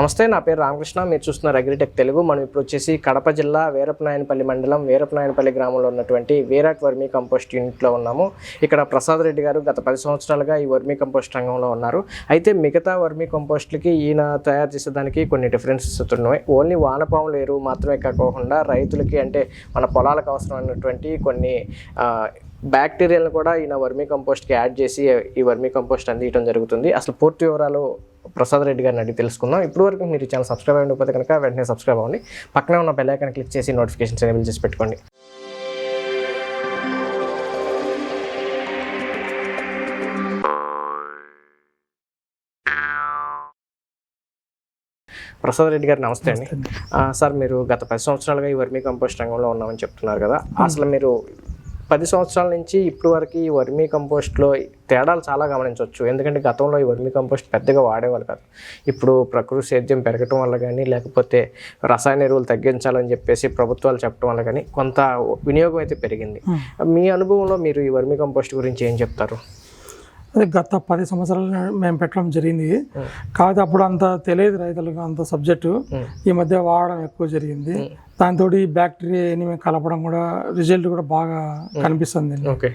నమస్తే, నా పేరు రామకృష్ణ. మీరు చూస్తున్నారు AgriTech తెలుగు. మనం ఇప్పుడు వచ్చేసి కడప జిల్లా వీరపనాయనపల్లి మండలం వీరపనాయనపల్లి గ్రామంలో ఉన్నటువంటి వీరాట్ వర్మీ కంపోస్ట్ యూనిట్లో ఉన్నాము. ఇక్కడ ప్రసాద్ రెడ్డి గారు గత 10 సంవత్సరాలుగా ఈ వర్మీ కంపోస్ట్ రంగంలో ఉన్నారు. అయితే మిగతా వర్మీ కంపోస్ట్లకి ఈయన తయారు చేసేదానికి కొన్ని డిఫరెన్సెస్ ఉన్నాయి. ఓన్లీ వానపాముల ఎరువు మాత్రమే కాకుండా రైతులకి అంటే మన పొలాలకు అవసరమైనటువంటి కొన్ని బ్యాక్టీరియాలను కూడా ఈయన వర్మీ కంపోస్ట్కి యాడ్ చేసి ఈ వర్మీ కంపోస్ట్ అందించడం జరుగుతుంది. అసలు పూర్తి వివరాలు ప్రసాద్ రెడ్డి గారిని అడిగి తెలుసుకుందాం. ఇప్పుడు వరకు మీరు ఛానల్ సబ్స్క్రైబ్ అయిపోతే కనుక వెంటనే సబ్స్క్రైబ్ అవ్వండి. పక్కనే ఉన్న బెల్ ఐకాన్ క్లిక్ చేసి నోటిఫికేషన్స్ ఎనేబుల్ చేసి పెట్టుకోండి. ప్రసాద్ రెడ్డి గారు నమస్తే అండి. సార్, మీరు గత 10 సంవత్సరాలుగా ఈ వర్మీ కంపోస్ట్ రంగంలో ఉన్నామని చెప్తున్నారు కదా. అసలు మీరు 10 సంవత్సరాల నుంచి ఇప్పటి వరకు ఈ వర్మీ కంపోస్ట్లో తేడాలు చాలా గమనించవచ్చు. ఎందుకంటే గతంలో ఈ వర్మీ కంపోస్ట్ పెద్దగా వాడేవాళ్ళు కాదు. ఇప్పుడు ప్రకృతి సేద్యం పెరగటం వల్ల కానీ, లేకపోతే రసాయన ఎరువులు తగ్గించాలని చెప్పేసి ప్రభుత్వాలు చెప్పడం వల్ల కానీ కొంత వినియోగం అయితే పెరిగింది. మీ అనుభవంలో మీరు ఈ వర్మీ కంపోస్ట్ గురించి ఏం చెప్తారు? అదే గత 10 సంవత్సరాలు మేము పెట్టడం జరిగింది. కాకపోతే అప్పుడు అంత తెలియదు రైతులకు అంత సబ్జెక్టు. ఈ మధ్య వాడడం ఎక్కువ జరిగింది. దాంతో బ్యాక్టీరియా ఎనిమి కలపడం కూడా రిజల్ట్ కూడా బాగా కనిపిస్తుంది. ఓకే,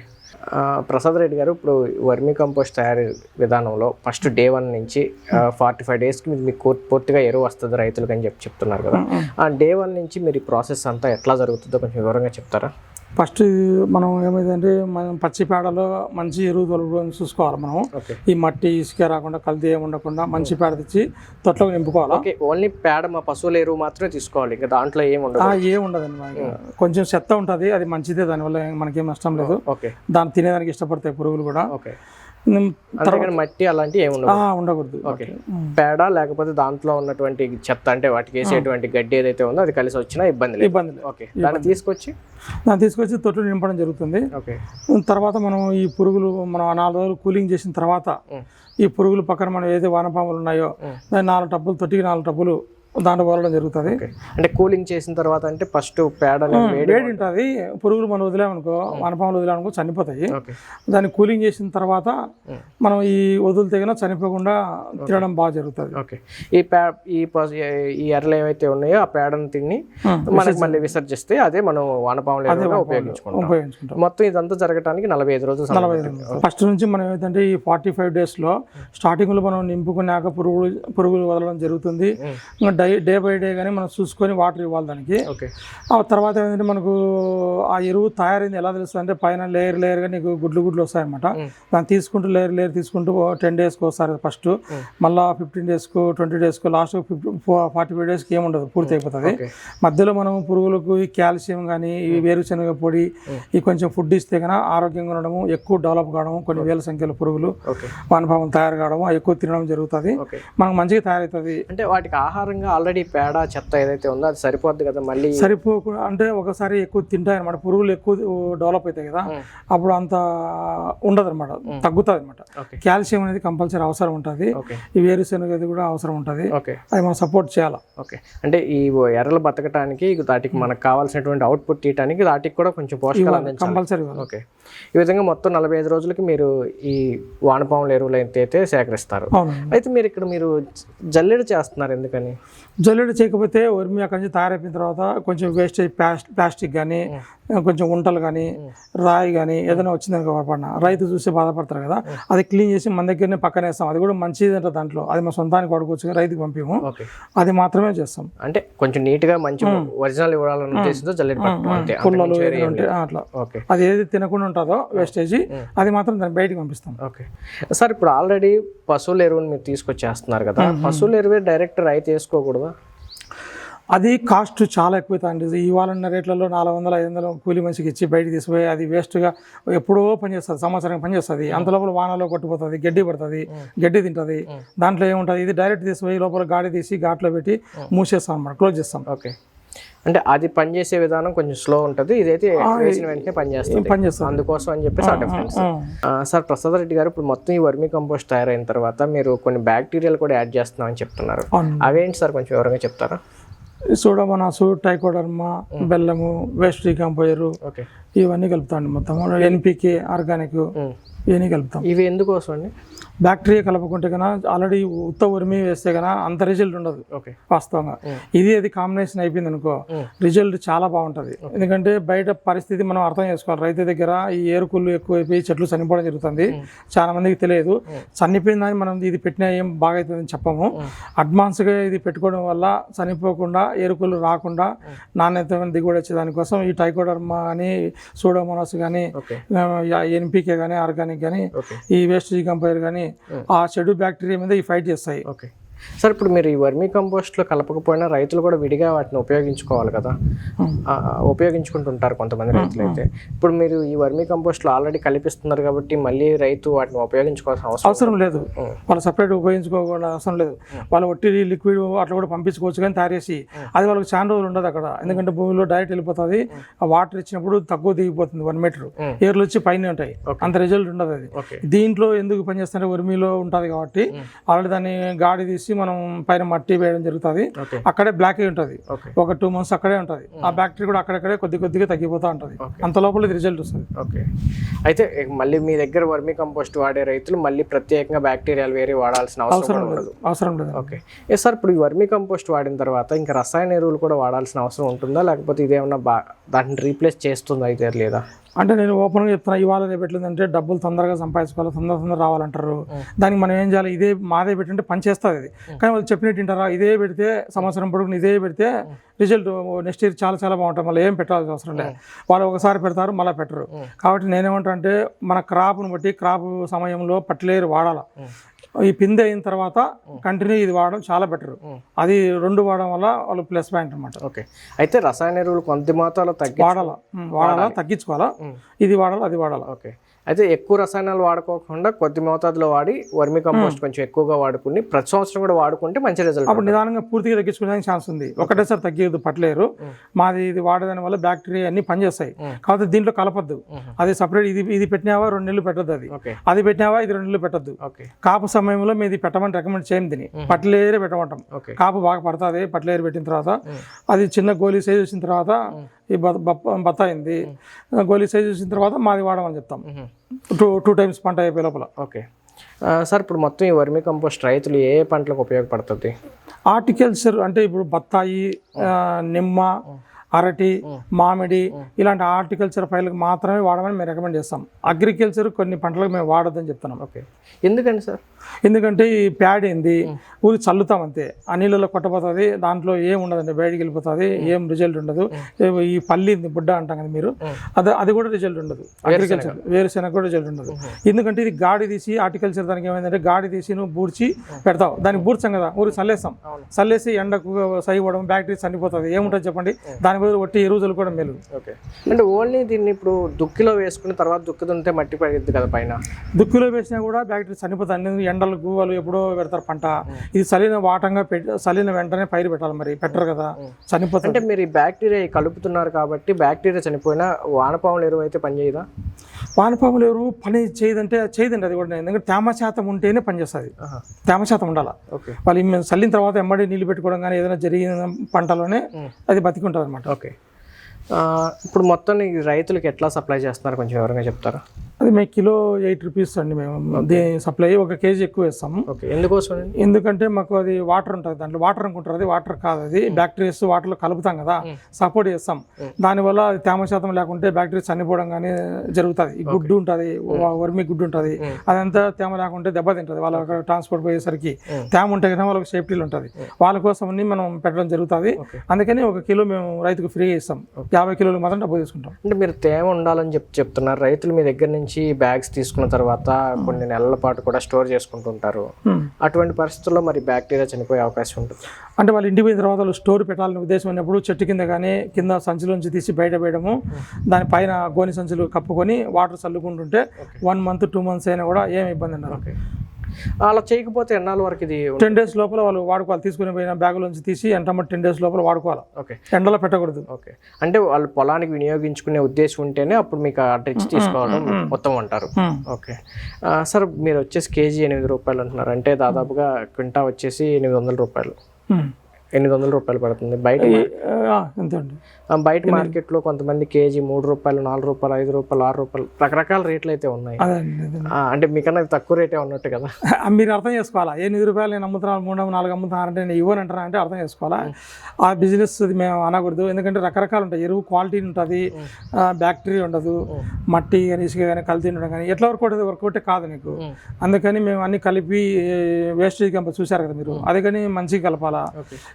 ప్రసాద్ రెడ్డి గారు, ఇప్పుడు వర్మీ కంపోస్ట్ తయారీ విధానంలో ఫస్ట్ డే 1 నుంచి 45 డేస్కి మీకు పూర్తిగా ఎరువు వస్తుంది రైతులకు అని చెప్తున్నారు కదా. ఆ డే 1 నుంచి మీరు ఈ ప్రాసెస్ అంతా ఎట్లా జరుగుతుందో కొంచెం వివరంగా చెప్తారా? ఫస్ట్ మనం ఏమైందంటే మనం పచ్చి పేడలో మంచి ఎరువు తొలగడం చూసుకోవాలి. మనం ఈ మట్టి ఇసుక రాకుండా కల్తీ ఏమి ఉండకుండా మంచి పేడ తెచ్చి తొట్లకు నింపుకోవాలి. ఓకే, ఓన్లీ పేడ మా పశువుల ఎరువు మాత్రమే తీసుకోవాలి, ఇంకా దాంట్లో ఏముండదండి. మనకి కొంచెం చెత్త ఉంటుంది, అది మంచిదే, దానివల్ల మనకేం నష్టం లేదు. దాన్ని తినేదానికి ఇష్టపడతాయి పురుగులు కూడా. మట్టి అలాంటివి ఏమి ఉండకూడదు. ఓకే, పేడ లేకపోతే దాంట్లో ఉన్నటువంటి చెత్త అంటే వాటికి వేసేటువంటి గడ్డి ఏదైతే ఉందో అది కలిసి వచ్చినా ఇబ్బంది లేదు. ఓకే, దాన్ని తీసుకొచ్చి తొట్లు నింపడం జరుగుతుంది. ఓకే, తర్వాత మనం ఈ పురుగులు మనం 4 రోజులు కూలింగ్ చేసిన తర్వాత ఈ పురుగులు పక్కన మనం ఏదైతే వానపాములు ఉన్నాయో దాన్ని 4 టబ్బులు, తొట్టికి 4 టబ్బులు దాంట్లో వదలడం జరుగుతుంది. అంటే కూలింగ్ చేసిన తర్వాత అంటే ఫస్ట్ పేడ వేడి ఉంటుంది. పురుగులు మనం వదిలేమనుకో, వానపాములు వదిలేమనుకో చనిపోతాయి. దాన్ని కూలింగ్ చేసిన తర్వాత మనం ఈ వదులు తెగిన చనిపోకుండా తినడం బాగా జరుగుతుంది. ఓకే, ఈ ఎర్రలు ఏవైతే ఉన్నాయో ఆ పేడను తిని మనకి మళ్ళీ విసర్జిస్తే అదే మనం వానపాములు ఉపయోగించుకుంటాం. మొత్తం ఇదంతా జరగడానికి 45 రోజులు. ఫస్ట్ నుంచి మనం ఏదంటే ఈ 45 డేస్లో స్టార్టింగ్లో మనం నింపుకున్నాక పురుగులు వదలడం జరుగుతుంది. డే బై డే కానీ మనం చూసుకొని వాటర్ ఇవ్వాలి దానికి. ఆ తర్వాత ఏంటంటే మనకు ఆ ఎరువు తయారైంది ఎలా తెలుస్తుంది అంటే పైన లేయర్గా నీకు గుడ్లు వస్తాయన్నమాట. దాన్ని తీసుకుంటూ లేయర్ తీసుకుంటూ 10 డేస్కి వస్తారు ఫస్ట్, మళ్ళీ 15 డేస్కు, 20 డేస్కు, లాస్ట్ 45 డేస్కి ఏముండదు, పూర్తి అయిపోతుంది. మధ్యలో మనం పురుగులకు ఈ కాల్షియం కానీ ఈ వేరుశనగ పొడి ఈ కొంచెం ఫుడ్ ఇస్తే కన్నా ఆరోగ్యంగా ఉండడము, ఎక్కువ డెవలప్ కావడం, కొన్ని వేల సంఖ్యలో పురుగులు వానపాములు తయారు కావడం, ఎక్కువ తినడం జరుగుతుంది. మనకు మంచిగా తయారవుతుంది. అంటే వాటికి ఆహారంగా ఆల్రెడీ పేడ చెత్త ఏదైతే ఉందో అది సరిపోద్ది కదా, మళ్ళీ సరిపోకుండా అంటే ఒకసారి ఎక్కువ తింటాయి అనమాట, పురుగులు ఎక్కువ డెవలప్ అవుతాయి కదా, అప్పుడు అంత ఉండదు అనమాట, తగ్గుతుంది అనమాట. కాల్షియం అనేది కంపల్సరీ అవసరం ఉంటుంది. ఈ వేరుశనగ కూడా అవసరం ఉంటుంది, అది మనం సపోర్ట్ చేయాలి. ఓకే, అంటే ఈ ఎర్రలు బతకడానికి వాటికి మనకు కావాల్సినటువంటి అవుట్పుట్ తీయడానికి వాటికి కూడా కొంచెం పోషకాలు కంపల్సరీ. ఓకే, ఈ విధంగా మొత్తం 45 రోజులకి మీరు ఈ వానపాముల ఎరువులు అయితే సేకరిస్తారు. అయితే మీరు జల్లెడ చేస్తున్నారు, ఎందుకని? జల్లెడ చేయకపోతే వర్మి అక్కడి నుంచి తయారైపోయిన తర్వాత కొంచెం వేస్టేజ్ ప్లాస్టిక్ కానీ, కొంచెం ఉంటలు కానీ, రాయి కానీ ఏదైనా వచ్చిందని పడిన రైతు చూసి బాధపడతారు కదా, అది క్లీన్ చేసి మన దగ్గరనే పక్కన వేస్తాం. అది కూడా మంచిది అంటే దాంట్లో అది మా సొంతానికి వాడుకోవచ్చు, రైతుకి పంపిము, అది మాత్రమే చేస్తాం. అంటే కొంచెం నీట్గా మంచి ఒరిజినల్ ఇవ్వాలన్న ఉద్దేశంతో జల్లెడ పుల్లలు అట్లా అది ఏది తినకుండా ఉంటుందో వేస్టేజ్ అది మాత్రం దాన్ని బయటకు పంపిస్తాం. ఓకే సార్, ఇప్పుడు ఆల్రెడీ పశువుల ఎరువుని మీరు తీసుకొచ్చేస్తున్నారు కదా, పశువుల ఎరువే డైరెక్ట్ రైతు వేసుకోకూడదా? అది కాస్ట్ చాలా ఎక్కువైతుంది. ఇవాళ రేట్లలో 400-500 కూలి మనిషికి ఇచ్చి బయటకు తీసిపోయి అది వేస్ట్గా ఎప్పుడో పనిచేస్తుంది, సంవత్సరం పనిచేస్తుంది. అంత లోపల వానలో కొట్టుపోతుంది, గడ్డి పడుతుంది, గడ్డి తింటుంది. దాంట్లో ఏముంటుంది, ఇది డైరెక్ట్ తీసిపోయి లోపల గాడి తీసి ఘాట్లో పెట్టి మూసేస్తాం అన్నమాట, క్లోజ్ చేస్తాం. ఓకే, అంటే అది పనిచేసే విధానం కొంచెం స్లో ఉంటుంది, ఇదైతే వేసిన వెంటనే పనిచేస్తుంది, అందుకోసం అని చెప్పేసి ఆ డిఫరెన్స్. సార్, ప్రసాద్ రెడ్డి గారు, ఇప్పుడు మొత్తం ఈ వర్మీ కంపోస్ట్ తయారైన తర్వాత మీరు కొన్ని బ్యాక్టీరియాలు కూడా యాడ్ చేస్తున్నామని చెప్తున్నారు, అవేంటి సార్ కొంచెం వివరంగా చెప్తారా? సూడోమోనాస్, ట్రైకోడర్మా, బెల్లము, వేస్ట్ డీకంపోజరు, ఇవన్నీ కలుపుతాం మొత్తం ఎన్పికే ఆర్గానిక్ ఇవన్నీ కలుపుతాం. ఇవి ఎందుకోసం అండి? బ్యాక్టీరియా కలపకుంటే కన్నా ఆల్రెడీ ఉత్త వర్మి వేస్తే కన్నా అంత రిజల్ట్ ఉండదు వాస్తవంగా. అది కాంబినేషన్ అయిపోయింది అనుకో రిజల్ట్ చాలా బాగుంటుంది. ఎందుకంటే బయట పరిస్థితి మనం అర్థం చేసుకోవాలి. రైతు దగ్గర ఈ ఏరుకుళ్ళు ఎక్కువైపోయి చెట్లు చనిపోవడం జరుగుతుంది. చాలా మందికి తెలియదు. చనిపోయిందని మనం ఇది పెట్టినా ఏం బాగా అవుతుందని చెప్పము. అడ్వాన్స్గా ఇది పెట్టుకోవడం వల్ల చనిపోకుండా ఏరుకుళ్ళు రాకుండా నాణ్యతమైన దిగుబడి వచ్చేదానికోసం ఈ టైకోడర్మా కానీ సూడోమోనాస్ కానీ ఎన్పికే కానీ ఆర్గానిక్ కానీ ఈ వేస్ట్ కంపోజర్ కానీ ఆ చెడు బ్యాక్టీరియా మీద ఈ ఫైట్ చేస్తాయి. ఓకే సార్, ఇప్పుడు మీరు ఈ వర్మీ కంపోస్ట్లో కలపకపోయినా రైతులు కూడా విడిగా వాటిని ఉపయోగించుకోవాలి కదా, ఉపయోగించుకుంటుంటారు కొంతమంది రైతులు అయితే. ఇప్పుడు మీరు ఈ వర్మీ కంపోస్ట్లో ఆల్రెడీ కల్పిస్తున్నారు కాబట్టి మళ్ళీ రైతు వాటిని ఉపయోగించుకోవాల్సిన అవసరం లేదు. వాళ్ళు సపరేట్ ఉపయోగించుకోవాల్సిన అవసరం లేదు. వాళ్ళు ఒట్టి లిక్విడ్ అట్లా కూడా పంపించుకోవచ్చు కానీ తయారు చేసి అది వాళ్ళకి చాలా రోజులు ఉండదు అక్కడ. ఎందుకంటే భూమిలో డైరెక్ట్ వెళ్ళిపోతుంది. ఆ వాటర్ ఇచ్చినప్పుడు తక్కువ దిగిపోతుంది 1 మీటర్, ఏర్లు వచ్చి పైన ఉంటాయి, అంత రిజల్ట్ ఉండదు. అది దీంట్లో ఎందుకు పనిచేస్తుంటే వర్మీలో ఉంటుంది కాబట్టి ఆల్రెడీ దాన్ని గాడి తీసి మనం పైన మట్టి వేయడం జరుగుతుంది. అక్కడే బ్లాక్ అయి ఉంటుంది. ఒక 2 months అక్కడే ఉంటుంది. ఆ బ్యాక్టీరియా కూడా అక్కడక్కడే కొద్దిగా తగ్గిపోతూ ఉంటుంది. అంత లోపల రిజల్ట్ వస్తుంది. ఓకే, అయితే మళ్ళీ మీ దగ్గర వర్మీ కంపోస్ట్ వాడే రైతులు మళ్ళీ ప్రత్యేకంగా బ్యాక్టీరియాలు వేరే వాడాల్సిన అవసరం లేదు. ఓకే సార్, ఇప్పుడు ఈ వర్మీ కంపోస్ట్ వాడిన తర్వాత ఇంకా రసాయన ఎరువులు కూడా వాడాల్సిన అవసరం ఉంటుందా, లేకపోతే ఇదేమన్నా దాన్ని రీప్లేస్ చేస్తుందా అయితే లేదా? అంటే నేను ఓపెన్గా చెప్తున్నా, ఇవాళ రేపు ఎట్లుందంటే డబ్బులు తొందరగా సంపాదించుకోవాలి, తొందర రావాలంటారు. దానికి మనం ఏం చేయాలి? ఇదే మాదే పెట్టింటే పని చేస్తుంది అది. కానీ వాళ్ళు చెప్పినట్టు వింటారా? ఇదే పెడితే సంవత్సరం పొడుగుని ఇదే పెడితే రిజల్ట్ నెక్స్ట్ ఇయర్ చాలా బాగుంటుంది. మళ్ళీ ఏం పెట్టాల్సిన అవసరం లేదు. వాళ్ళు ఒకసారి పెడతారు, మళ్ళీ పెట్టరు. కాబట్టి నేనేమంటా అంటే మన క్రాప్ను బట్టి క్రాప్ సమయంలో ఫర్టిలైజర్ వాడాలి. ఈ పిందె అయిన తర్వాత కంటిన్యూ ఇది వాడడం చాలా బెటర్. అది 2 వాడడం వల్ల వాళ్ళు ప్లస్ పాయింట్ అనమాట. ఓకే, అయితే రసాయన ఎరువులు కొంత మాత్రంలో వాడాలా, తగ్గించుకోవాలా. ఇది వాడాలా, అది వాడాలా. ఓకే, అయితే ఎక్కువ రసాయనాలు వాడుకోకుండా కొద్ది మోతాదులో వాడి వర్మీ కంపోస్ట్ కొంచెం ఎక్కువగా వాడుకుని ప్రతి సంవత్సరం కూడా వాడుకుంటే మంచి రిజల్ట్. అప్పుడు నిదానంగా పూర్తిగా తగ్గించుకోవడానికి ఛాన్స్ ఉంది. ఒకటేసారి తగ్గదు పట్టలేరు. మాది ఇది వాడదాని వల్ల బ్యాక్టీరియా అన్ని పనిచేస్తాయి. కాబట్టి దీంట్లో కలపద్దు. అది సపరేట్ ఇది పెట్టినావా 2 నెలలు పెట్టద్దు. అది పెట్టినావా ఇది 2 నెలలు పెట్టద్దు. కాపు సమయంలో మీది పెట్టమని రికమెండ్ చేయం. దీన్ని పట్లేరే పెట్టమంటాం. కాపు బాగా పడుతుంది. పట్లేరు పెట్టిన తర్వాత అది చిన్న గోలీ సైజ్ వచ్చిన తర్వాత ఈ బత్తాయింది గోలీ సైజ్ వచ్చిన తర్వాత మాది వాడమని చెప్తాం. 2 times పంట అయిపోయే లోపల. ఓకే సార్, ఇప్పుడు మొత్తం ఈ వర్మీ కంపోస్ట్ రైతులు ఏ పంటలకు ఉపయోగపడుతుంది? హార్టికల్చర్ అంటే ఇప్పుడు బత్తాయి, నిమ్మ, అరటి, మామిడి ఇలాంటి హార్టికల్చర్ పైర్లకు మాత్రమే వాడమని మేము రికమెండ్ చేస్తాం. అగ్రికల్చర్ కొన్ని పంటలకు మేము వాడొద్దని చెప్తున్నాం. ఓకే, ఎందుకండి సార్? ఎందుకంటే ఈ ప్యాడ్ ఏంది ఊరికి చల్లుతాం అంతే, ఆ నీళ్ళలో కొట్టపోతుంది. దాంట్లో ఏం ఉండదండి, బయటికి వెళ్ళిపోతుంది, ఏం రిజల్ట్ ఉండదు. ఈ పల్లి బుడ్డ అంటాం కదా మీరు, అది కూడా రిజల్ట్ ఉండదు. అగ్రికల్చర్ వేరుశెనగ కూడా రిజల్ట్ ఉండదు. ఎందుకంటే ఇది గాడి తీసి హార్టికల్చర్ దానికి ఏమైందంటే గాడి తీసి నువ్వు బూడ్చి పెడతావు. దానికి బూడ్చాం కదా, ఊరికి చల్లేస్తాం. చల్లేసి ఎండకు సైపోవడం, బ్యాక్టీరియా చనిపోతుంది. ఏముంటుంది చెప్పండి? దాని బదులు ఒట్టి ఎరువులు కూడా మేలు. ఓకే, అంటే ఓన్లీ దీన్ని ఇప్పుడు దుక్కిలో వేసుకున్న తర్వాత దుక్కి దున్నితే మట్టి పడిద్ది కదా పైన. దుక్కిలో వేసినా కూడా బ్యాక్టీరియా చనిపోతుంది. ఎండలకు వాళ్ళు ఎప్పుడో పెడతారు పంట. ఇది చలిన వాటంగా చలిన వెంటనే పైరు పెట్టాలి. మరి పెట్టరు కదా, చనిపోతుంది. అంటే మీరు ఈ బ్యాక్టీరియా కలుపుతున్నారు కాబట్టి బ్యాక్టీరియా చనిపోయినా వానపాముల ఎరువు అయితే పని చేయదా? వానపాముల ఎరువు పని చేయదండి. అది కూడా ఎందుకంటే తేమ శాతం ఉంటేనే పనిచేస్తుంది. తేమ శాతం ఉండాలి. వాళ్ళు చల్లిన తర్వాత ఎమ్మడి నీళ్ళు పెట్టుకోవడం కానీ ఏదైనా జరిగిన పంటలోనే అది బతికి ఉంటుంది అనమాట. ఓకే, ఇప్పుడు మొత్తం ఈ రైతులకు ఎట్లా సప్లై చేస్తున్నారు కొంచెం వివరంగా చెప్తారా? అది మేము కిలో 8 రూపీస్ అండి. మేము సప్లై 1 kg ఎక్కువ వేస్తాము. ఓకే, ఎందుకోసం? ఎందుకంటే మాకు అది వాటర్ ఉంటుంది. దాంట్లో వాటర్ అనుకుంటారు, అది వాటర్ కాదు. అది బ్యాక్టీరియాస్ వాటర్లో కలుపుతాం కదా, సపోర్ట్ చేస్తాం. దానివల్ల అది తేమ శాతం లేకుంటే బ్యాక్టీరియా చనిపోవడం కానీ జరుగుతుంది. ఈ గుడ్డు ఉంటుంది, వర్మి గుడ్డు ఉంటుంది, అదంతా తేమ లేకుంటే దెబ్బతింటుంది. వాళ్ళ ట్రాన్స్పోర్ట్ పోయేసరికి తేమ ఉంటే కదా వాళ్ళకి సేఫ్టీలు ఉంటుంది. వాళ్ళ కోసం మనం పెట్టడం జరుగుతుంది. అందుకని 1 కిలో మేము రైతుకు ఫ్రీగా ఇస్తాం. 50 కిలోలు మాత్రం డబ్బు తీసుకుంటాం. అంటే మీరు తేమ ఉండాలని చెప్తున్నారు. రైతులు మీ దగ్గర నుంచి బ్యాగ్స్ తీసుకున్న తర్వాత కొన్ని నెలల పాటు కూడా స్టోర్ చేసుకుంటుంటారు. అటువంటి పరిస్థితుల్లో మరి బ్యాక్టీరియా చనిపోయే అవకాశం ఉంటుంది. అంటే వాళ్ళు ఇంటికి పోయిన తర్వాత వాళ్ళు స్టోర్ పెట్టాలని ఉద్దేశం ఉన్నప్పుడు చెట్టు కింద కానీ కింద సంచులోంచి తీసి బయట వేయడము, దానిపైన గోని సంచులు కప్పుకొని వాటర్ చల్లుకుంటుంటే 1 month 2 months అయినా కూడా ఏమి ఇబ్బంది ఉండదు. అలా చేయకపోతే ఎన్నాళ్ళ వరకు ఇది 10 days లోపల వాళ్ళు వాడుకోవాలి. తీసుకుని పోయిన బ్యాగులోంచి తీసి ఎంటమ్మటి 10 days లోపల వాడుకోవాలి. ఓకే, ఎండలో పెట్టకూడదు. ఓకే, అంటే వాళ్ళు పొలానికి వినియోగించుకునే ఉద్దేశం ఉంటేనే అప్పుడు మీకు ఆ డ్రిచ్ తీసుకోవడం మొత్తం అంటారు. ఓకే సార్, మీరు వచ్చేసి కేజీ 8 రూపాయలు అంటున్నారు. అంటే దాదాపుగా క్వింటా వచ్చేసి 800 రూపాయలు. 800 రూపాయలు పడుతుంది బయట. అంతే అండి. బయట మార్కెట్లో కొంతమంది కేజీ 3 రూపాయలు, 4 రూపాయలు, 5 రూపాయలు, 6 రూపాయలు రకరకాల రేట్లు అయితే ఉన్నాయి. అంటే మీకన్నా తక్కువ రేటే ఉన్నట్టు కదా. మీరు అర్థం చేసుకోవాలా, 8 రూపాయలు నేను అమ్ముతున్నాను, 3, 4 అమ్ముతున్నానంటే నేను ఇవ్వనంటారా అంటే అర్థం చేసుకోవాలా. ఆ బిజినెస్ మేము అనకూడదు, ఎందుకంటే రకరకాలు ఉంటాయి. ఎరువు క్వాలిటీ ఉంటుంది, బ్యాక్టీరియా ఉండదు, మట్టి కానీ ఇసుక కానీ కల్తీ ఉండడం కానీ ఎట్లా వర్కౌట్ కాదు నీకు. అందుకని మేము అన్ని కలిపి వేస్టేజ్ కంపెనీ చూసారు కదా మీరు, అది కానీ మంచిగా కలపాలా,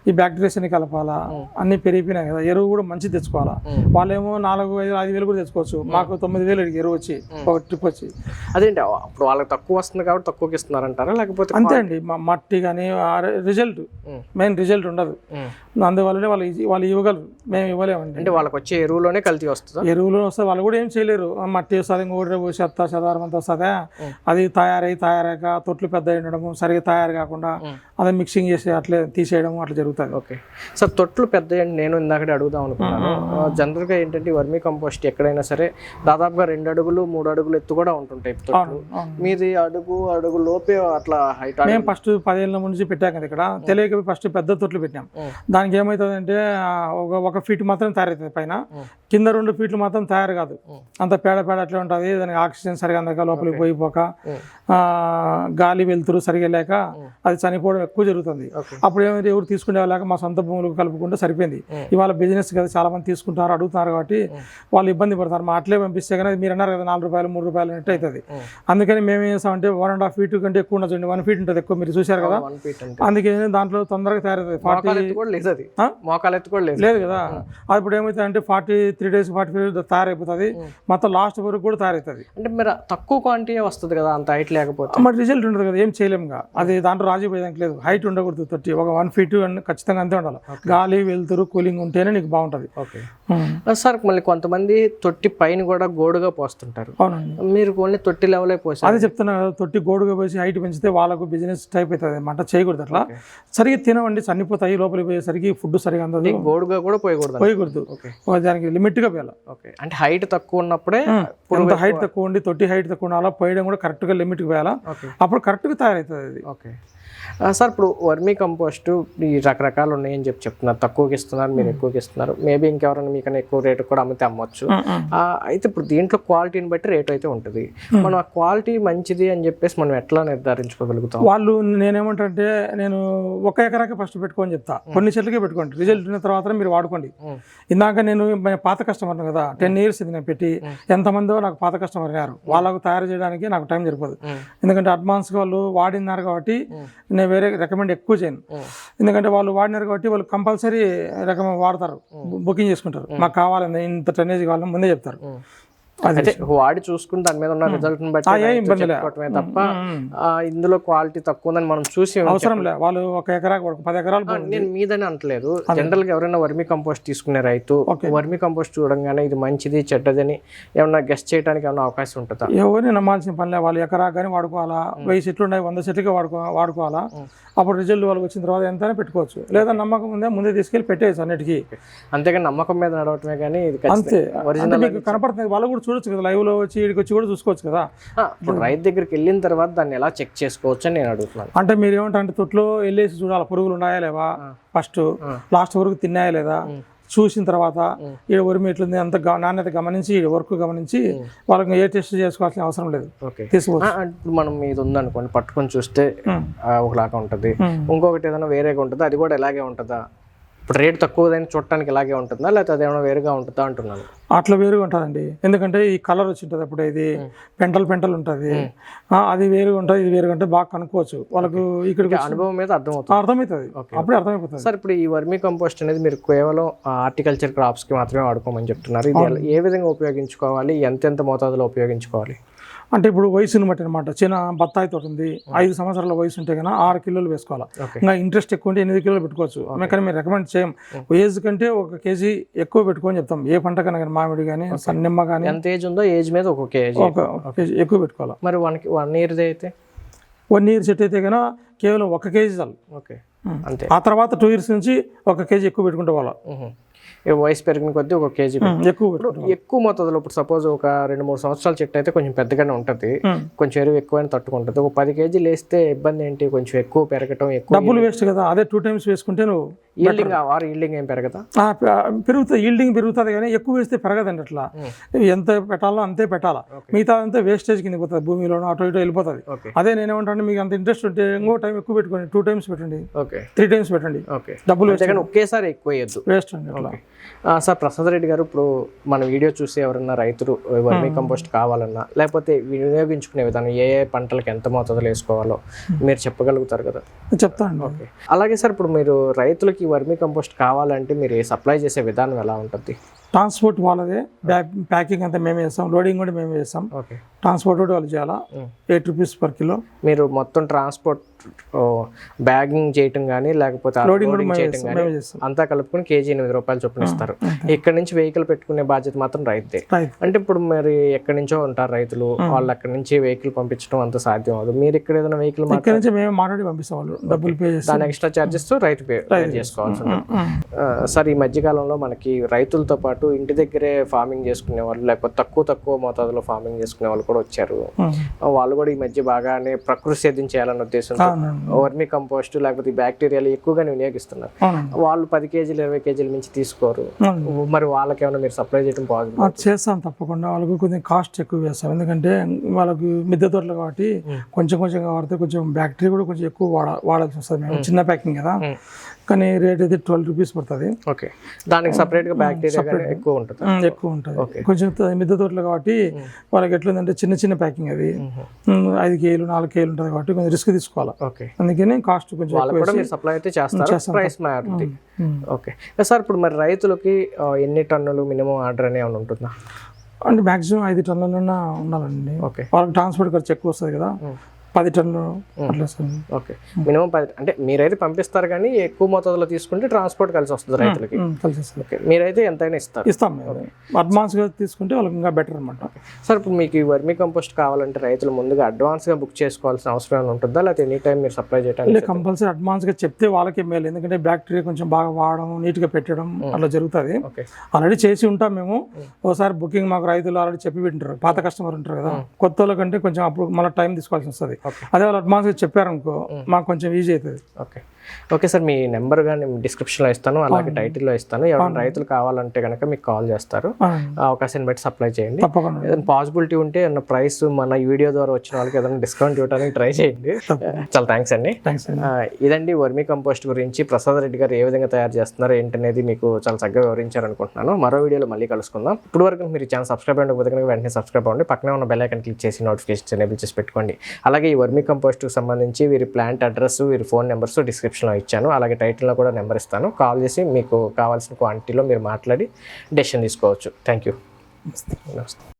ఈ బ్యాక్టీరియాస్ అన్ని కలపాలా, అన్ని పెరిగిపోయినాయి కదా. ఎరువు కూడా మంచిది తెచ్చుకోవాలా. వాళ్ళేమో 4, 5, 5,000 కూడా తెచ్చుకోవచ్చు, మాకు 9,000 ఎరువు వచ్చి ఒక ట్రిప్ వచ్చి. అదేంటి అప్పుడు వాళ్ళకి తక్కువ వస్తుంది కాబట్టి తక్కువకి ఇస్తున్నారంటారా, లేకపోతే? అంతే అండి, మట్టి కానీ రిజల్ట్ మెయిన్ రిజల్ట్ ఉండదు, అందువల్లనే వాళ్ళు ఇవ్వగలరు, మేము ఇవ్వలేమండి. అంటే వాళ్ళకి వచ్చే ఎరువులోనే కల్తీ వస్తుంది. ఎరువులో వస్తే వాళ్ళు కూడా ఏం చేయలేరు. మట్టి వస్తుంది, ఇంకోటి చెదారం అంతా వస్తుందా, అది తయారయ్యాక తొట్లు పెద్ద ఉండడము, సరిగ్గా తయారు కాకుండా అదే మిక్సింగ్ చేసి అట్లే తీసేయడం అట్లా జరుగుతుంది. ఓకే సార్, తొట్లు పెద్ద నేను ఇందాకడే అడుగుదాం అనుకున్నాను. జనరల్గా ఏంటంటే వర్మీ కంపోస్ట్ ఎక్కడైనా సరే దాదాపుగా 2 అడుగులు 3 అడుగులు ఎత్తు కూడా ఉంటుంటాయి తొట్లు. మీది అడుగు లోపే అట్లా హైట్. మేము ఫస్ట్ 10 ఏళ్ళ నుంచి పెట్టాం కదా ఇక్కడ, తెలియక ఫస్ట్ పెద్ద తొట్లు పెట్టాం. దానికి ఏమవుతుంది అంటే 1 ఫీట్ మాత్రం తయారవుతుంది పైన, కింద 2 ఫీట్లు మాత్రం తయారు కాదు. అంత పేడ అట్లే ఉంటుంది. దానికి ఆక్సిజన్ సరిగా అందక లోపలికి పోయిపోక గాలి వెళ్తురు సరిగా లేక అది చనిపోవడం ఎక్కువ జరుగుతుంది. అప్పుడు ఏమైతే ఎవరు తీసుకునే వాళ్ళక మా సొంత భూములకు కలుపుకుంటే సరిపోయింది. ఇవాళ బిజినెస్ కదా, చాలా మంది తీసుకుంటారు, అడుగుతున్నారు కాబట్టి వాళ్ళు ఇబ్బంది పడతారు. మా అట్లే పంపిస్తే కానీ మీరు అన్నారు కదా 4 రూపాయలు 3 రూపాయలు అన్నట్టు అవుతుంది. అందుకని మేము ఏం చేస్తామంటే 1.5 ఫీట్ కంటే ఎక్కువ ఉండదు, 1 ఫీట్ ఉంటుంది ఎక్కువ, మీరు చూశారు కదా. అందుకే దాంట్లో తొందరగా తయారవుతుంది. 40 లేదు కదా. అప్పుడు ఏమవుతుంది అంటే 43 days 45 days తయారైపోతుంది, మొత్తం లాస్ట్ వరకు కూడా తయారవుతుంది. అంటే మీరు తక్కువ క్వాంటిటీ వస్తుంది కదా అంత హైట్ లేకపోతే, మరి రిజల్ట్ ఉండదు కదా, ఏం చేయలేముగా. అది దాంట్లో రాజీ పోయేదానికి లేదు. హైట్ ఉండకూడదు, తొట్టి ఒక 1 ఫీట్ ఖచ్చితంగా అంతే ఉండాలి. గాలి వెళ్తురు కూలింగ్ ఉంటేనే నీకు బాగుంటుంది. ఓకే సార్, మళ్ళీ కొంతమంది తొట్టి పైన కూడా గోడుగా పోస్తుంటారు. అవునండి, మీరు ఓన్లీ తొట్టి లెవెల్ పోసి అదే చెప్తున్నా కదా, తొట్టి గోడుగా పోసి హైట్ పెంచితే వాళ్ళకు బిజినెస్ టైప్ అవుతుంది అన్నమాట. చేయకూడదు అట్లా. సరిగ్గా తినవండి, చనిపోతాయి, లోపలికి పోయేసరికి ఫుడ్ సరిగా అందదు. గోడుగా కూడా పోయకూడదు, దానికి లిమిట్ గా పోయాలి. ఓకే, అంటే హైట్ తక్కువ ఉన్నప్పుడే, హైట్ తక్కువ ఉండి తొట్టి హైట్ తక్కువ ఉండాలా, పోయడం కూడా కరెక్ట్ గా లిమిట్ కి పోయాలా, అప్పుడు కరెక్ట్ గా తయారవుతుంది అది. ఓకే సార్, ఇప్పుడు వర్మీ కంపోస్ట్ ఈ రకరకాలు ఉన్నాయని చెప్తున్నారు, తక్కువకి ఇస్తున్నారు, మీరు ఎక్కువకి ఇస్తున్నారు, మేబీ ఇంకెవరైనా మీకన్నా ఎక్కువ రేటు కూడా అమ్మొచ్చు. అయితే ఇప్పుడు దీంట్లో క్వాలిటీని బట్టి రేటు అయితే ఉంటుంది. మనం ఆ క్వాలిటీ మంచిది అని చెప్పేసి మనం ఎట్లా నిర్ధారించుకోగలుగుతాం? వాళ్ళు నేనేమంటే నేను 1 ఎకరాకే ఫస్ట్ పెట్టుకోని చెప్తా, కొన్ని చెట్లకే పెట్టుకోండి, రిజల్ట్ ఉన్న తర్వాత మీరు వాడుకోండి. ఇందాక నేను పాత కస్టమర్ కదా, 10 years ఇది నేను పెట్టి, ఎంతమందో నాకు పాత కస్టమర్ అయ్యారు, వాళ్ళకు తయారు చేయడానికి నాకు టైం సరిపోదు. ఎందుకంటే అడ్వాన్స్గా వాళ్ళు వాడినారు కాబట్టి నేను వేరే రికమెండ్ ఎక్కువ చేయను. ఎందుకంటే వాళ్ళు వాడినారు కాబట్టి వాళ్ళు కంపల్సరీ వాడతారు, బుకింగ్ చేసుకుంటారు. మాకు కావాలని ఇంత టన్నేజ్ కావాలని ముందే చెప్తారు. అంటే వాడి చూసుకుని దాని మీద ఉన్న రిజల్ట్ బట్టి తప్ప ఇందులో క్వాలిటీ తక్కువ ఉందని మనం చూసి అవసరం లేదు. వాళ్ళు 1 ఎకరా 10 ఎకరాలు, నేను మీదని అంటలేదు, జనరల్ గా ఎవరైనా వర్మీ కంపోస్ట్ తీసుకునే రైతు వర్మీ కంపోస్ట్ చూడంగానే ఇది మంచిది చెడ్డదని ఏమన్నా గెస్ట్ చేయడానికి ఏమన్నా అవకాశం ఉంటుందా? ఎవరిని నమ్మాల్సిన పని లేదు. వాళ్ళు ఎకరా కానీ వాడుకోవాలా, 1000 చెట్లు ఉన్నాయి, 100 చెట్లకి వాడుకోవాలా. అప్పుడు రిజల్ట్ వాళ్ళకి వచ్చిన తర్వాత ఎంతైనా పెట్టుకోవచ్చు. లేదా నమ్మకం ముందే తీసుకెళ్ళి పెట్టేయచ్చు అన్నిటికీ. అంతేగాని నమ్మకం మీద నడవటమే కానీ అంతే కనపడుతుంది. వాళ్ళు కూడా చూడొచ్చు కదా, లైవ్ లో వచ్చి ఇక్కడికి వచ్చి కూడా చూసుకోవచ్చు కదా. ఇప్పుడు రైతు దగ్గరికి వెళ్ళిన తర్వాత దాన్ని ఎలా చెక్ చేసుకోవచ్చు అని నేను అడుగుతున్నాను. అంటే మీరు ఏమంటారంటే తొట్లో వెళ్ళేసి చూడాలి, పురుగులు ఉన్నాయా లేవా, ఫస్ట్ లాస్ట్ వరకు తిన్నాయా లేదా చూసిన తర్వాత ఈ వర్మి ఎట్లుంది అంత నాణ్యత గమనించి వర్క్ గమనించి వాళ్ళకి ఏ టెస్ట్ చేసుకోవాల్సిన అవసరం లేదు. తీసుకోవచ్చు. ఇప్పుడు మనం ఇది ఉందనుకోండి, పట్టుకొని చూస్తే ఒకలాగా ఉంటుంది, ఇంకొకటి ఏదైనా వేరేగా ఉంటుంది, అది కూడా ఎలాగే ఉంటుందా? ఇప్పుడు రేటు తక్కువదని చూడటానికి ఇలాగే ఉంటుందా, లేకపోతే అదేమైనా వేరుగా ఉంటుందా అంటున్నాను. అట్లా వేరుగా ఉంటుందండి, ఎందుకంటే ఈ కలర్ వచ్చి ఉంటుంది, అప్పుడు ఇది పెంటలు ఉంటుంది, అది వేరుగా ఉంటుంది, ఇది వేరుగా ఉంటుంది, బాగా కనుక్కోవచ్చు. వాళ్ళకు ఇక్కడికి అనుభవం మీద అర్థమవుతుంది, అప్పుడే అర్థమైపోతుంది. సార్, ఇప్పుడు ఈ వర్మీ కంపోస్ట్ అనేది మీరు కేవలం హార్టికల్చర్ క్రాప్స్కి మాత్రమే వాడుకోమని చెప్తున్నారు. ఇది ఏ విధంగా ఉపయోగించుకోవాలి, ఎంతెంత మోతాదులో ఉపయోగించుకోవాలి? అంటే ఇప్పుడు వయసుని బట్టి అనమాట. చిన్న బత్తాయి తోట ఉంది, 5 సంవత్సరాల వయసు ఉంటే కన్నా 6 కిలోలు వేసుకోవాలి. ఇంకా ఇంట్రెస్ట్ ఎక్కువ ఉంటే 8 కిలోలు పెట్టుకోవచ్చు. కానీ మేము రికమెండ్ చేయం. ఏజ్ కంటే 1 కేజీ ఎక్కువ పెట్టుకొని చెప్తాం. ఏ పంట కన్నా కానీ, మామిడి కానీ, నిమ్మ కానీ, ఎంత ఏజ్ ఉందో ఏజ్ మీద 1 కేజీ ఎక్కువ పెట్టుకోవాలి. మరి 1 year అయితే 1 year సెట్ అయితే కన్నా కేవలం 1 కేజీ చాలు. ఓకే, అంతే. ఆ తర్వాత 2 years నుంచి 1 కేజీ ఎక్కువ పెట్టుకుంటే వాళ్ళ వయసు పెరిగిన కొద్దీ ఒక కేజీ ఎక్కువ మోతాదులో ఇప్పుడు సపోజ్ ఒక 2-3 సంవత్సరాల చెట్టు అయితే కొంచెం పెద్దగానే ఉంటుంది, కొంచెం ఎరువు ఎక్కువైనా తట్టుకుంటుంది. ఒక 10 కేజీలు వేస్తే ఇబ్బంది ఏంటి? కొంచెం ఎక్కువ పెరగటం, ఎక్కువ డబ్బులు వేస్ట్ కదా. అదే 2 times వేసుకుంటే నువ్వు ఈల్డింగ్ ఏం పెరగదా? పెరుగుతుంది, ఈల్డింగ్ పెరుగుతుంది కానీ ఎక్కువ వేస్తే పెరగదండి. అట్లా ఎంత పెట్టాలో అంతే పెట్టాలా, మిగతా అంతా వేస్టేజ్ కింద పోతుంది, భూమిలో అటు ఇటు వెళ్ళిపోతుంది. అదే నేనేమంటాను, మీకు అంత ఇంట్రెస్ట్ ఉంటే ఇంకో టైం ఎక్కువ పెట్టుకోండి, 2 times పెట్టండి, 3 times పెట్టండి, డబ్బులు ఒకేసారి ఎక్కువ వేస్ట్ అండి అట్లా. సార్ ప్రసాద్ రెడ్డి గారు, ఇప్పుడు మన వీడియో చూసి ఎవరన్నా రైతులు వర్మీ కంపోస్ట్ కావాలన్నా లేకపోతే వినియోగించుకునే విధానం ఏ ఏ పంటలకు ఎంత మోతాదులో వేసుకోవాలో మీరు చెప్పగలుగుతారు కదా? చెప్తాను. ఓకే. అలాగే సార్, ఇప్పుడు మీరు రైతులకి వర్మీ కంపోస్ట్ కావాలంటే మీరు సప్లై చేసే విధానం ఎలా ఉంటుంది? ట్రాన్స్పోర్ట్ వాళ్ళదే, ప్యాకింగ్ అంతా మేమే చేస్తాం, లోడింగ్ కూడా మేమే చేస్తాం. ట్రాన్స్పోర్ట్ కూడా వాళ్ళు చేయాలా, 8 rupees per kilo. మీరు మొత్తం ట్రాన్స్పోర్ట్ బ్యాగింగ్ చేయటం కానీ లేకపోతే లోడింగ్ చేయటం కానీ అంతా కలుపుకొని కేజీ 8 రూపాయలు చొప్పున ఇస్తారు. ఇక్కడ నుంచి వెహికల్ పెట్టుకునే బాధ్యత మాత్రం రైతే. అంటే ఇప్పుడు మరి ఎక్కడి నుంచో ఉంటారు రైతులు, వాళ్ళు అక్కడి నుంచి వెహికల్ పంపించడం అంత సాధ్యం అవ్వదు. మీరు ఇక్కడ ఏదైనా వెహికల్ ఇక్కడ నుంచి మేము మాట్లాడి పంపిస్తాం, వాళ్ళు డబ్బులు పే చేస్తారు, దాని ఎక్స్ట్రా చార్జెస్ రైతు పే చేసుకోవాల్సి ఉంటుంది. సార్, ఈ మధ్యకాలంలో మనకి రైతులతో పాటు ఇంటి దగ్గరే ఫార్మింగ్ చేసుకునే వాళ్ళు లేకపోతే తక్కువ మోతాదులో ఫార్మింగ్ చేసుకునే వాళ్ళు కూడా వచ్చారు. వాళ్ళు కూడా ఈ మధ్య బాగానే ప్రకృతి సేద్యం చేయాలన్న ఉద్దేశంతో వర్మీ కంపోస్ట్ లేకపోతే బ్యాక్టీరియాలు ఎక్కువగానే వినియోగిస్తున్నారు. వాళ్ళు 10 కేజీలు 20 కేజీల మించి తీసుకోరు. మరి వాళ్ళకి ఏమైనా మీరు సప్లై చేయడం పాసిబుల్? చేస్తాం తప్పకుండా. వాళ్ళకు కొంచెం కాస్ట్ ఎక్కువ వేస్తాం, ఎందుకంటే వాళ్ళకి మిద్దె తోటలు కాబట్టి కొంచెం వాడితే కొంచెం బ్యాక్టీరియా కూడా కొంచెం ఎక్కువ వాడాల్సి వస్తుంది. మేము చిన్న ప్యాకింగ్ కదా, కానీ రేట్ అయితే 12 rupees పడుతుంది. ఓకే. దానికి సపరేట్గా బ్యాక్టీరియా ఎక్కువ ఉంటుంది. కొంచెం మిద్దె తోటలు కాబట్టి వాళ్ళకి ఎట్లుందంటే చిన్న ప్యాకింగ్, అది 5 kg 4 kg ఉంటుంది కాబట్టి కొంచెం రిస్క్ తీసుకోవాలి. అందుకని కాస్ట్ కొంచెం సప్లై అయితే చేస్తారు, ప్రైస్ మారుతుంది. ఓకే సార్, ఇప్పుడు మరి రైతులకి ఎన్ని టన్నులు మినిమం ఆర్డర్ అనే ఏమైనా ఉంటుందా? అంటే మాక్సిమం 5 టన్నులన్నా ఉండాలండి. వాళ్ళకి ట్రాన్స్పోర్ట్ ఖర్చు ఎక్కువ వస్తుంది కదా, 10 టన్నులు అట్లా. Okay, minimum 10. అంటే మీరైతే పంపిస్తారు కానీ ఎక్కువ మోతాదులో తీసుకుంటే ట్రాన్స్పోర్ట్ కలిసి వస్తుంది రైతులకి. ఓకే, మీరైతే ఎంతైనా ఇస్తాం. అడ్వాన్స్గా తీసుకుంటే వాళ్ళకి ఇంకా బెటర్ అనమాట. సార్, ఇప్పుడు మీకు ఈ వర్మీ కంపోస్ట్ కావాలంటే రైతులు ముందుగా అడ్వాన్స్గా బుక్ చేసుకోవాల్సిన అవసరం ఏమైనా ఉంటుందా, లేకపోతే ఎనీ టైం మీరు సప్లై చేయడానికి? కంపల్సరీ అడ్వాన్స్గా చెప్తే వాళ్ళకే మేలు, ఎందుకంటే బ్యాక్టీరియా కొంచెం బాగా వాడడం, నీట్గా పెట్టడం అట్లా జరుగుతుంది. ఆల్రెడీ చేసి ఉంటాం మేము. ఒకసారి బుకింగ్ మాకు రైతులు ఆల్రెడీ చెప్పి పెట్టింటారు, పాత కస్టమర్ ఉంటారు కదా, కొత్త వాళ్ళకంటే కొంచెం అప్పుడు మళ్ళీ టైం తీసుకోవాల్సి వస్తుంది. అదే వాళ్ళు అడ్వాన్స్గా చెప్పారనుకో మాకు కొంచెం ఈజీ అవుతుంది. ఓకే సార్, మీ నెంబర్ కానీ డిస్క్రిప్షన్లో ఇస్తాను, అలాగే టైటిల్లో ఇస్తాను. ఎవరైనా రైతులు కావాలంటే కనుక మీకు కాల్ చేస్తారు, అవకాశాన్ని బట్టి సప్లై చేయండి. ఏదైనా పాసిబిలిటీ ఉంటే ఏదైనా ప్రైస్ మన వీడియో ద్వారా వచ్చిన వాళ్ళకి ఏదైనా డిస్కౌంట్ ఇవ్వడానికి ట్రై చేయండి. చాలా థ్యాంక్స్ అండి. ఇదండి వర్మీ కంపోస్ట్ గురించి ప్రసాద్ రెడ్డి గారు ఏ విధంగా తయారు చేస్తున్నారు ఏంటనేది మీకు చాలా చక్కగా వివరించారు అనుకుంటున్నాను. మరో వీడియోలో మళ్ళీ కలుసుకుందాం. ఇప్పుడు వరకు మీరు ఛానల్ సబ్స్క్రైబ్ అవ్వకపోతే కనుక వెంటనే సబ్స్క్రైబ్ అవ్వండి, పక్కనే ఉన్న బెల్ ఐకాన్ క్లిక్ చేసి నోటిఫికేషన్స్ ఎనేబుల్ చేసి పెట్టుకోండి. అలాగే ఈ వర్మీ కంపోస్ట్కి సంబంధించి వీరి ప్లాంట్ అడ్రస్, వీరి ఫోన్ నెంబర్స్ డిస్క్రిప్షన్లో ఇచ్చాను, అలాగే టైటిల్లో కూడా నెంబర్ ఇస్తాను. కాల్ చేసి మీకు కావాల్సిన క్వాంటిటీలో మీరు మాట్లాడి డెసిషన్ తీసుకోవచ్చు. Thank you. నమస్తే.